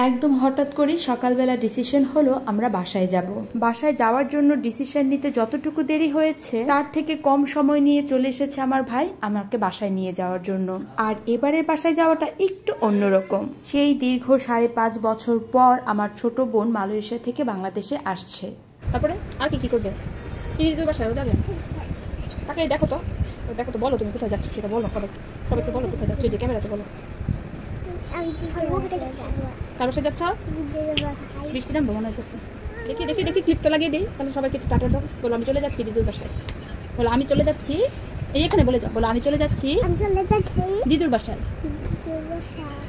একদম হঠাৎ করে সকালবেলা ডিসিশন হলো আমরা বাসায় যাব। বাসায় যাওয়ার জন্য ডিসিশন নিতে যতটুকু দেরি হয়েছে তার থেকে কম সময় নিয়ে চলে এসেছে আমার ভাই আমাকে বাসায় নিয়ে যাওয়ার জন্য। আর এবারের বাসায় যাওয়াটা একটু অন্যরকম। সেই দীর্ঘ 5.5 বছর পর আমার ছোট বোন মালয়েশিয়া থেকে বাংলাদেশে আসছে। তারপরে আর কি করবে? চিড়ির বাসায় যাবে? তাকে দেখো তো বলো তুমি কোথায় যাচ্ছ সেটা বলো। সবাইকে বলো কোথায় যাচ্ছ, যে ক্যামেরাতে বলো। কার বাসায় যাচ্ছ? বৃষ্টি নামবো মনে হচ্ছে। দেখি ক্লিপটা লাগিয়ে দিই, তাহলে সবাইকে একটু টাটা দাও। বলো আমি চলে যাচ্ছি দিদুর বাসায়। বলো আমি চলে যাচ্ছি, এই এখানে বলে যাও। বলো আমি চলে যাচ্ছি দিদুর বাসায়।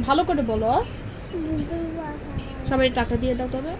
ভালো করে বলো, সবাই টাটা দিয়ে দাও। তবে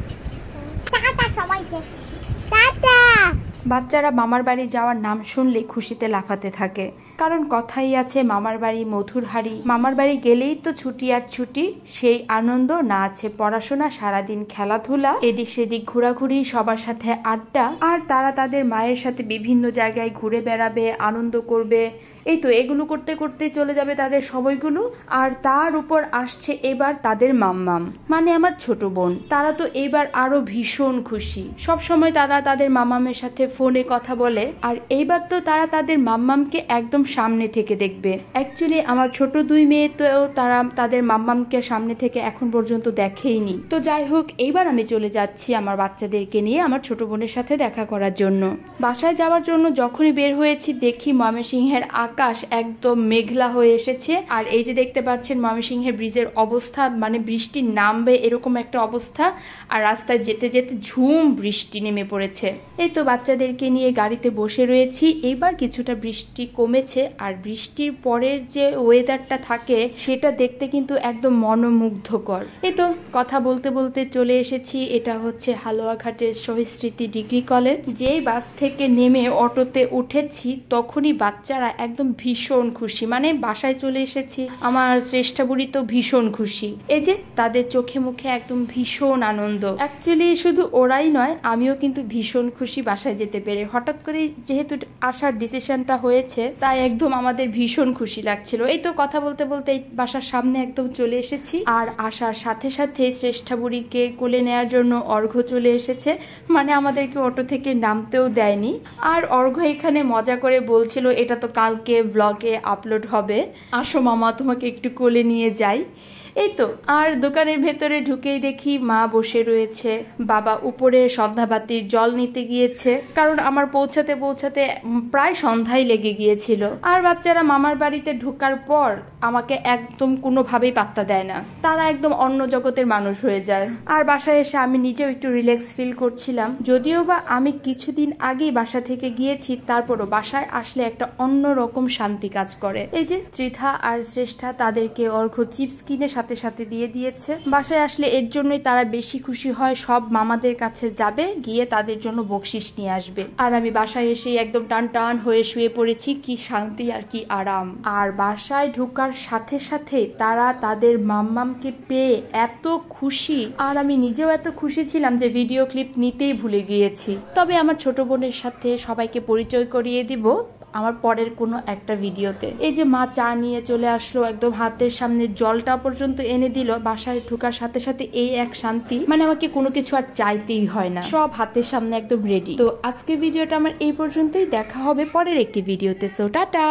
বাচ্চারা মামার বাড়ি যাওয়ার নাম শুনলে খুশিতে লাফাতে থাকে, কারণ কথাই আছে মামার বাড়ি মধুর হাড়ি। মামার বাড়ি গেলেই তো ছুটি আর ছুটি, সেই আনন্দ না আছে পড়াশোনা, সারাদিন খেলাধুলা, এদিক সেদিক ঘোরাঘুরি, সবার সাথে আড্ডা, আর তারা তাদের মায়ের সাথে বিভিন্ন জায়গায় ঘুরে বেড়াবে, আনন্দ করবে। এই তো এগুলো করতে করতে চলে যাবে তাদের সময়গুলো। আর তার উপর আসছে এবার তাদের মাম্মাম, মানে আমার ছোট বোন। তারা তো এবার আরো ভীষণ খুশি। সব সময় তারা তাদের মাম্মামের সাথে ফোনে কথা বলে, আর এইবার তো তারা তাদের মাম্মামকে একদম সামনে থেকে দেখবে। অ্যাকচুয়ালি আমার ছোট 2 মেয়ে তো তারা তাদের মাম্মামকে সামনে থেকে এখন পর্যন্ত দেখেইনি। তো যাই হোক, এইবার আমি চলে যাচ্ছি আমার বাচ্চাদেরকে নিয়ে আমার ছোট বোনের সাথে দেখা করার জন্য। বাসায় যাওয়ার জন্য যখনই বের হয়েছি দেখি ময়মনসিংহের আকাশ একদম মেঘলা হয়ে এসেছে। আর এই যে দেখতে পাচ্ছেন ময়মনসিংহের ব্রিজের অবস্থা, মানে বৃষ্টি নামবে এরকম একটা অবস্থা। আর রাস্তায় যেতে যেতে ঝুম বৃষ্টি নেমে পড়েছে। এই তো বাচ্চাদেরকে নিয়ে গাড়িতে বসে রয়েছি। এইবার কিছুটা বৃষ্টি কমেছে, আর বৃষ্টির পরের যে ওয়েদারটা থাকে সেটা দেখতে কিন্তু একদম মনোমুগ্ধকর। এই তো কথা বলতে বলতে চলে এসেছি, এটা হচ্ছে হালুয়াঘাটের শহীদ স্মৃতি ডিগ্রি কলেজ। যেই বাস থেকে নেমে অটোতে উঠেছি তখনই বাচ্চারা একদম ভীষণ খুশি, মানে বাসায় চলে এসেছি। আমার শ্রেষ্ঠা বুড়ি তো ভীষণ খুশি। এই যে তাদের চোখে মুখে একদম ভীষণ আনন্দ। অ্যাকচুয়ালি শুধু ওরাই নয়, আমিও কিন্তু ভীষণ খুশি বাসায় যেতে পেরে। হঠাৎ করে যেহেতু আসার ডিসিশনটা হয়েছে তাই একদম আমাদের ভীষণ খুশি লাগছিল। এই তো কথা বলতে বলতে বাসার সামনে একদম চলে এসেছি। আর আসার সাথে সাথে শ্রেষ্ঠা বুড়িকে কোলে নেওয়ার জন্য অর্ঘ্য চলে এসেছে, মানে আমাদেরকে অটো থেকে নামতেও দেয়নি। আর অর্ঘ্য এখানে মজা করে বলছিল এটা তো কালকে ব্লগে আপলোড হবে, আসো মামা তোমাকে একটু কোলে নিয়ে যাই। এই তো আর দোকানের ভেতরে ঢুকেই দেখি মা বসে রয়েছে, বাবা উপরে সন্ধ্যাবাতির জল নিতে গিয়েছে, কারণ আমার পৌঁছাতে পৌঁছাতে প্রায় সন্ধ্যায় লেগে গিয়েছিল। আর বাচ্চারা মামার বাড়িতে ঢোকার পর আমাকে একদম কোনোভাবেই পাত্তা দেয় না, তারা একদম অন্য জগতের মানুষ হয়ে যায়। আর বাসায় এসে আমি নিজেও একটু রিল্যাক্স ফিল করছিলাম, যদিও বা আমি কিছুদিন আগেই বাসা থেকে গিয়েছি, তারপরও বাসায় আসলে একটা অন্যরকম শান্তি কাজ করে। এই যে ত্রিধা আর শ্রেষ্ঠা তাদেরকে অর্ঘ্য চিপস কিনে সাথে সাথে দিয়ে দিয়েছে। বাসায় আসলে এর জন্যই তারা বেশি খুশি হয়, সব মামাদের কাছে যাবে, গিয়ে তাদের জন্য বকশিস নিয়ে আসবে। আর আমি বাসায় এসে একদম টান টান হয়ে শুয়ে পড়েছি, কি শান্তি আর কি আরাম। আর বাসায় ঢোকার সাথে সাথে তারা তাদের মাম্মামকে পেয়ে এত খুশি, আর আমি নিজেও এত খুশি ছিলাম যে ভিডিও ক্লিপ নিতেই ভুলে গিয়েছি। তবে আমার ছোট বোনের সাথে সবাইকে পরিচয় করিয়ে দিব আমার পরের কোনো একটা ভিডিওতে। এই যে মা চা নিয়ে চলে আসলো, একদম হাতের সামনে জলটা পর্যন্ত এনে দিল। বাসায় ঢোকার সাথে সাথে এই এক শান্তি, মানে আমাকে কোনো কিছু আর চাইতেই হয় না, সব হাতের সামনে একদম রেডি। তো আজকের ভিডিওটা আমার এই পর্যন্তই, দেখা হবে পরের একটি ভিডিওতে। So tata.